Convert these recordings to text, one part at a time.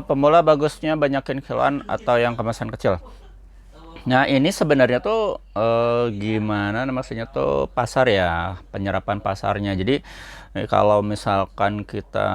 Pemula bagusnya banyakin kiloan atau yang kemasan kecil? Nah, ini sebenarnya tuh gimana maksudnya tuh pasar ya, penyerapan pasarnya. Jadi kalau misalkan kita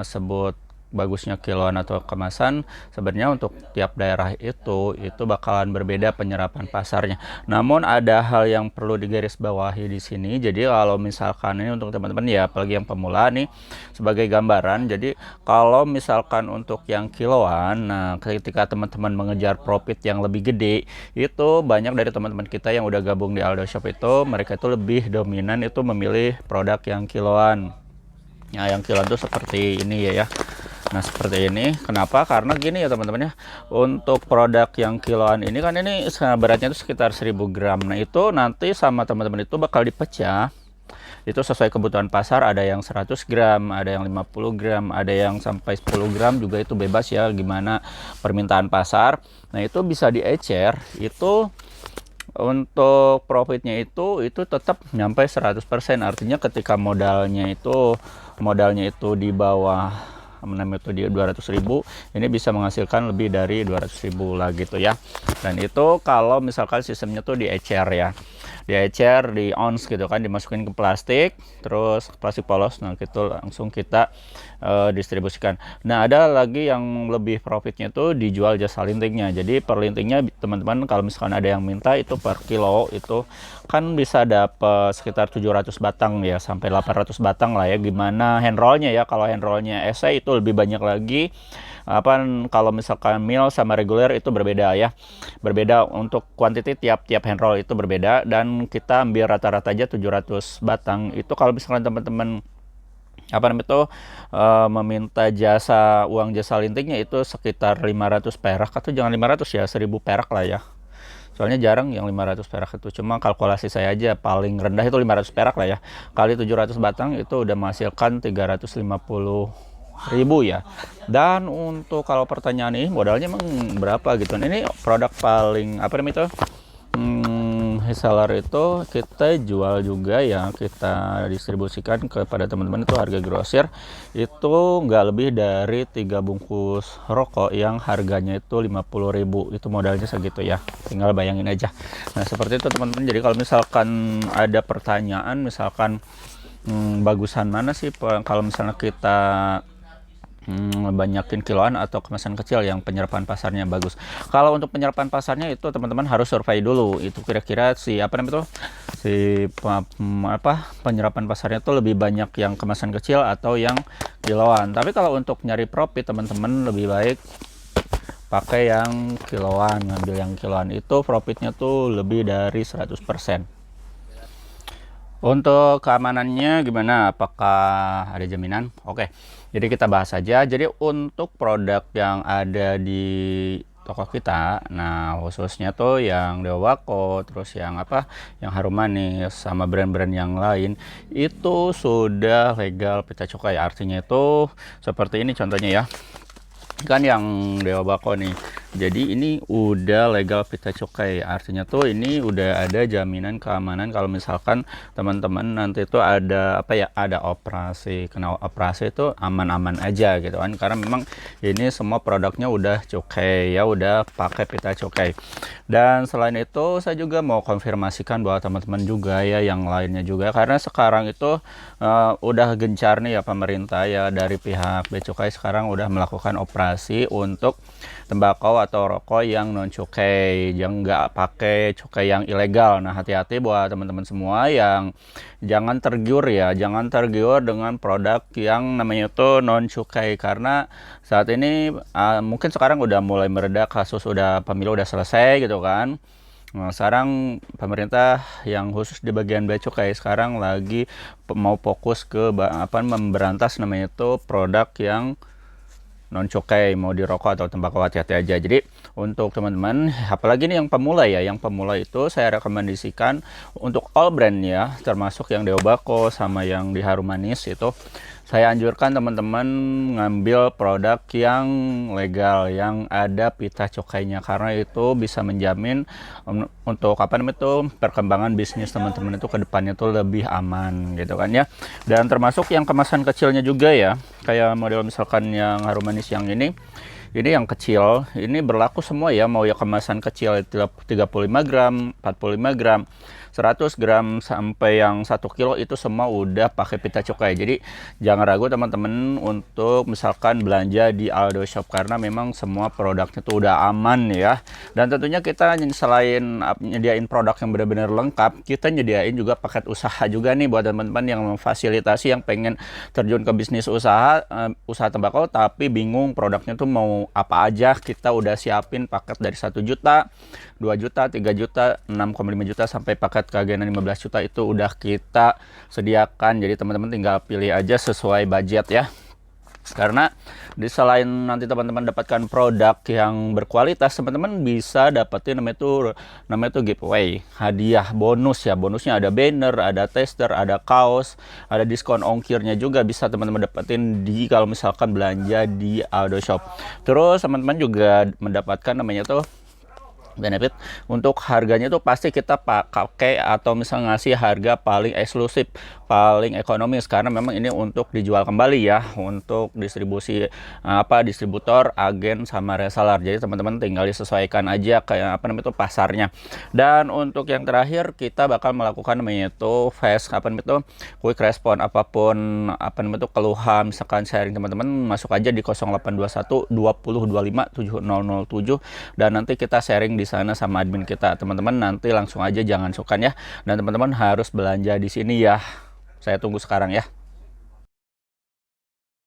sebut bagusnya kiloan atau kemasan, sebenarnya untuk tiap daerah itu bakalan berbeda penyerapan pasarnya. Namun ada hal yang perlu digarisbawahi di sini. Jadi kalau misalkan ini untuk teman-teman ya, apalagi yang pemula nih, sebagai gambaran. Jadi kalau misalkan untuk yang kiloan, nah ketika teman-teman mengejar profit yang lebih gede, itu banyak dari teman-teman kita yang udah gabung di Aldo Shop itu, mereka itu lebih dominan itu memilih produk yang kiloan. Nah, yang kiloan tuh seperti ini ya. Nah, seperti ini. Kenapa? Karena gini ya teman-teman ya. Untuk produk yang kiloan ini kan ini beratnya itu sekitar 1000 gram. Nah, itu nanti sama teman-teman itu bakal dipecah. Itu sesuai kebutuhan pasar, ada yang 100 gram, ada yang 50 gram, ada yang sampai 10 gram juga, itu bebas ya gimana permintaan pasar. Nah, itu bisa diecer, itu untuk profitnya itu tetap nyampe 100%. Artinya ketika modalnya itu di bawah itu di 200.000, ini bisa menghasilkan lebih dari 200.000 lah gitu ya. Dan itu kalau misalkan sistemnya tuh diecer ya, diecer di ons gitu kan, dimasukin ke plastik, terus plastik polos, nah gitu langsung kita distribusikan. Nah, ada lagi yang lebih profitnya tuh dijual jasa lintingnya. Jadi per lintingnya teman-teman kalau misalkan ada yang minta itu per kilo itu kan bisa dapat sekitar 700 batang ya, sampai 800 batang lah ya, gimana handrollnya ya. Kalau handrollnya SE itu lebih banyak lagi. Kalau misalkan mil sama reguler itu berbeda ya, berbeda untuk kuantiti, tiap handroll itu berbeda, dan kita ambil rata-rata aja 700 batang. Itu kalau misalkan teman-teman meminta uang jasa lintingnya itu sekitar 500 perak, atau jangan 500 ya, 1000 perak lah ya. Soalnya jarang yang 500 perak itu, cuma kalkulasi saya aja paling rendah itu 500 perak lah ya, kali 700 batang itu udah menghasilkan 350.000 ya. Dan untuk kalau pertanyaan ini modalnya emang berapa gitu, ini produk paling reseller itu kita jual juga ya, kita distribusikan kepada teman-teman itu harga grosir itu nggak lebih dari 3 bungkus rokok yang harganya itu 50.000, itu modalnya segitu ya, tinggal bayangin aja. Nah, seperti itu teman-teman. Jadi kalau misalkan ada pertanyaan, misalkan bagusan mana sih kalau misalnya kita banyakin kiloan atau kemasan kecil yang penyerapan pasarnya bagus. Kalau untuk penyerapan pasarnya itu teman-teman harus survei dulu, itu kira-kira penyerapan pasarnya itu lebih banyak yang kemasan kecil atau yang kiloan. Tapi kalau untuk nyari profit teman-teman lebih baik pakai yang kiloan, ngambil yang kiloan itu profitnya tuh lebih dari 100%. Untuk keamanannya gimana? Apakah ada jaminan? Oke, jadi kita bahas saja. Jadi untuk produk yang ada di toko kita, nah khususnya tuh yang Dewa Bako, terus yang Harum Manis sama brand-brand yang lain, itu sudah legal pita cukai. Artinya itu seperti ini contohnya ya, kan yang Dewa Bako nih. Jadi ini udah legal pita cukai, artinya tuh ini udah ada jaminan keamanan kalau misalkan teman-teman nanti tuh ada ada operasi, kena operasi itu aman-aman aja gitu kan, karena memang ini semua produknya udah cukai ya, udah pakai pita cukai. Dan selain itu saya juga mau konfirmasikan bahwa teman-teman juga ya yang lainnya juga, karena sekarang itu udah gencar nih ya pemerintah ya, dari pihak Bea Cukai sekarang udah melakukan operasi untuk tembakau atau rokok yang non cukai, yang nggak pakai cukai yang ilegal. Nah, hati-hati buat teman-teman semua yang jangan tergiur ya, jangan tergiur dengan produk yang namanya itu non cukai, karena saat ini mungkin sekarang udah mulai mereda, kasus pemilu udah selesai gitu kan. Nah, sekarang pemerintah yang khusus di bagian bea cukai sekarang lagi mau fokus ke memberantas namanya itu produk yang non cukai, mau di rokok atau tembakau, hati-hati aja. Jadi untuk teman-teman apalagi nih yang pemula ya, yang pemula itu saya rekomendasikan untuk all brand ya, termasuk yang Dewa Bako sama yang di Harum Manis itu saya anjurkan teman-teman ngambil produk yang legal, yang ada pita cukainya, karena itu bisa menjamin untuk apa namanya itu perkembangan bisnis teman-teman itu ke depannya tuh lebih aman gitu kan ya. Dan termasuk yang kemasan kecilnya juga ya, kayak model misalkan yang harum manis yang ini yang kecil, ini berlaku semua ya, mau ya kemasan kecil 35 gram, 45 gram, 100 gram sampai yang 1 kilo itu semua udah pakai pita cukai. Jadi jangan ragu teman-teman untuk misalkan belanja di Aldo Shop, karena memang semua produknya tuh udah aman ya. Dan tentunya kita selain nyediain produk yang benar-benar lengkap, kita nyediain juga paket usaha juga nih buat teman-teman yang memfasilitasi yang pengen terjun ke bisnis usaha tembakau tapi bingung produknya tuh mau apa aja. Kita udah siapin paket dari 1 juta, 2 juta, 3 juta, 6,5 juta sampai paket keagenan 15 juta itu udah kita sediakan. Jadi teman-teman tinggal pilih aja sesuai budget ya. Karena di selain nanti teman-teman dapatkan produk yang berkualitas, teman-teman bisa dapetin namanya itu giveaway, hadiah bonus ya. Bonusnya ada banner, ada tester, ada kaos, ada diskon ongkirnya juga bisa teman-teman dapetin di kalau misalkan belanja di Aldo Shop. Terus teman-teman juga mendapatkan namanya tuh benefit untuk harganya tuh pasti kita pakai atau misalnya ngasih harga paling eksklusif, paling ekonomis, karena memang ini untuk dijual kembali ya, untuk distribusi distributor, agen sama reseller. Jadi teman-teman tinggal disesuaikan aja kayak apa namanya itu pasarnya. Dan untuk yang terakhir kita bakal melakukan namanya itu quick respon, apapun apa namanya itu keluhan misalkan sharing teman-teman, masuk aja di 0821 20 25 7007 dan nanti kita sharing di sana sama admin kita. Teman-teman nanti langsung aja, jangan sukar ya. Dan teman-teman harus belanja di sini ya. Saya tunggu sekarang ya.